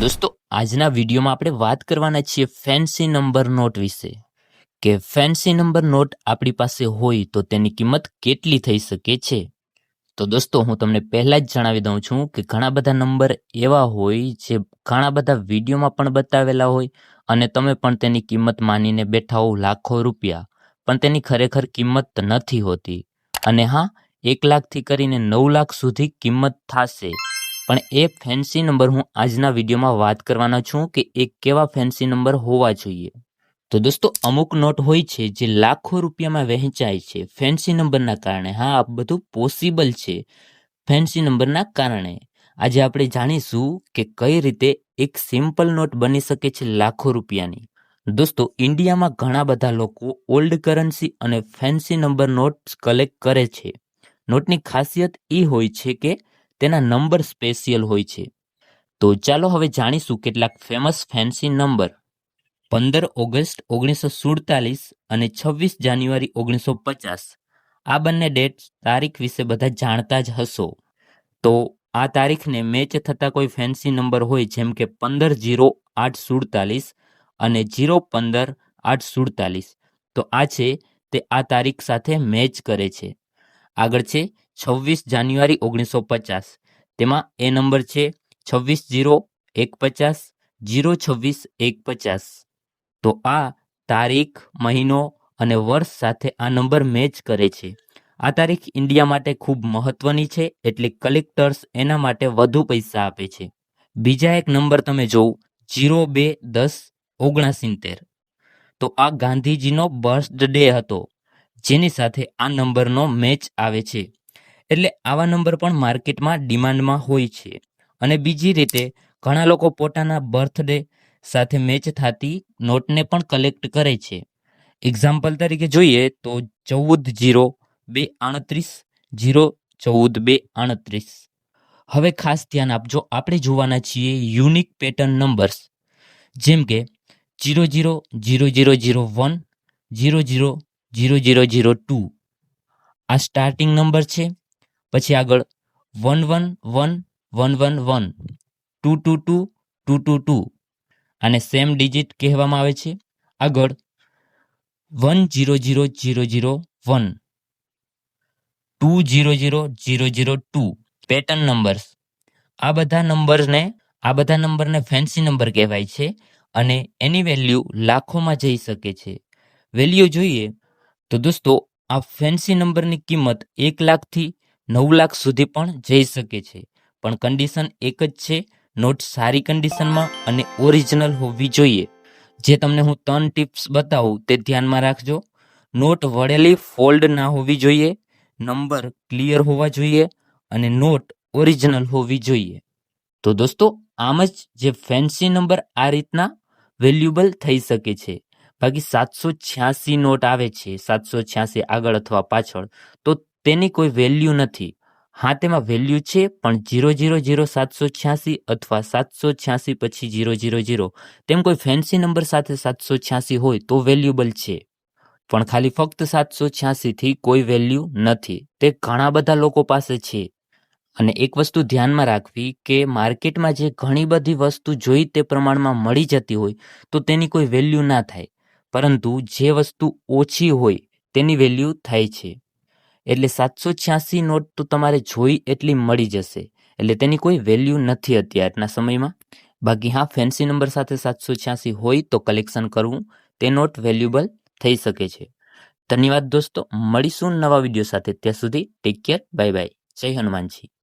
દોસ્તો આજના વિડીયોમાં આપણે વાત કરવાના છીએ ફેન્સી નંબર નોટ વિશે કે ફેન્સી નંબર નોટ આપણી પાસે હોય તો તેની કિંમત કેટલી થઈ શકે છે. તો દોસ્તો હું તમને પહેલા જ જણાવી દઉં છું કે ઘણા બધા નંબર એવા હોય જે ઘણા બધા વિડીયોમાં પણ બતાવેલા હોય અને તમે પણ તેની કિંમત માનીને બેઠા હો લાખો રૂપિયા, પણ તેની ખરેખર કિંમત નથી હોતી. અને હા, 1 લાખથી કરીને 9 લાખ સુધી કિંમત થશે. પણ એ ફેન્સી નંબર હું આજના વિડીયોમાં વાત કરવાનો છું કે એ કેવા ફેન્સી નંબર હોવા જોઈએ. તો દોસ્તો અમુક નોટ હોય છે જે લાખો રૂપિયામાં વહેંચાય છે ફેન્સી નંબરના કારણે. હા, આ બધું પોસિબલ છે ફેન્સી નંબરના કારણે. આજે આપણે જાણીશું કે કઈ રીતે એક સિમ્પલ નોટ બની શકે છે લાખો રૂપિયાની. દોસ્તો ઇન્ડિયામાં ઘણા બધા લોકો ઓલ્ડ કરન્સી અને ફેન્સી નંબર નોટ્સ કલેક્ટ કરે છે. નોટની ખાસિયત એ હોય છે કે તેના નંબર સ્પેશિયલ હોય છે. તો ચાલો હવે જાણીશું કેટલાક ફેમસ ફેન્સી નંબર. 15 ઓગસ્ટ 1947 અને 26 જાન્યુઆરી 1950. આ બંને ડેટ તારીખ વિશે બધા જાણતા જ હશો. તો આ તારીખને મેચ થતા કોઈ ફેન્સી નંબર હોય જેમ કે 15-08-47 અને 0-15-8-47, તો આ છે તે આ તારીખ સાથે મેચ કરે છે. આગળ છે 26 જાન્યુઆરી 1950. તેમાં એ નંબર છે 26-0-150, 0-26-150. તો આ તારીખ, મહિનો અને વર્ષ સાથે આ નંબર મેચ કરે છે. આ તારીખ ઇન્ડિયા માટે ખૂબ મહત્વની છે, એટલે કલેક્ટર્સ એના માટે વધુ પૈસા આપે છે. બીજા એક નંબર તમે જોવો 02-10-69. તો આ ગાંધીજીનો બર્થડે હતો, જેની સાથે આ નંબરનો મેચ આવે છે. એટલે આવા નંબર પણ માર્કેટમાં ડિમાન્ડમાં હોય છે. અને બીજી રીતે ઘણા લોકો પોતાના બર્થડે સાથે મેચ થતી નોટને પણ કલેક્ટ કરે છે. એક્ઝામ્પલ તરીકે જોઈએ તો 14-0-2-38, 0-14-2-38. હવે ખાસ ધ્યાન આપજો, આપણે જોવાના છીએ યુનિક પેટર્ન નંબર્સ, જેમ કે 00-0001, 00-0002. આ સ્ટાર્ટિંગ નંબર છે. પછી આગળ 111-111, 222-222, આને સેમ ડિજિટ કહેવામાં આવે છે. આગળ 100-001, 200-002 પેટર્ન નંબર્સ. આ બધા નંબરને ફેન્સી નંબર કહેવાય છે અને એની વેલ્યુ લાખોમાં જઈ શકે છે. વેલ્યુ જોઈએ તો દોસ્તો આ ફેન્સી નંબરની કિંમત 1 લાખથી 9 લાખ સુધી પણ જઈ શકે છે. પણ કન્ડિશન એક જ છે, નોટ સારી કન્ડિશનમાં અને ઓરિજિનલ હોવી જોઈએ. જે તમને હું 3 ટિપ્સ બતાવું તે ધ્યાનમાં રાખજો. નોટ વળેલી ફોલ્ડ ના હોવી જોઈએ, નંબર ક્લિયર હોવા જોઈએ અને નોટ ઓરિજિનલ હોવી જોઈએ. તો દોસ્તો આમ જ જે ફેન્સી નંબર આ રીતના વેલ્યુબલ થઈ શકે છે. બાકી 786 નોટ આવે છે, 786 આગળ અથવા પાછળ, તો તેની કોઈ વેલ્યુ નથી. હા, તેમાં વેલ્યુ છે, પણ 000-786 અથવા 786 પછી 000 તેમ કોઈ ફેન્સી નંબર સાથે 786 હોય તો વેલ્યુબલ છે. પણ ખાલી ફક્ત 786 થી કોઈ વેલ્યુ નથી. તે ઘણા બધા લોકો પાસે છે. અને એક વસ્તુ ધ્યાનમાં રાખવી કે માર્કેટમાં જે ઘણી બધી વસ્તુ જોઈ તે પ્રમાણમાં મળી જતી હોય તો તેની કોઈ વેલ્યુ ના થાય, પરંતુ જે વસ્તુ ઓછી હોય તેની વેલ્યુ થાય છે. એટલે 786 નોટ તો તમારે જોઈ એટલી મળી જશે, એટલે તેની કોઈ વેલ્યુ નથી અત્યારના સમયમાં. બાકી હા, ફેન્સી નંબર સાથે 786 હોય તો કલેક્શન કરવું, તે નોટ વેલ્યુબલ થઈ શકે છે. ધન્યવાદ દોસ્તો, મળીશું નવા વિડીયો સાથે. ત્યાં સુધી ટેક કેર, બાય બાય, જય હનુમાનજી.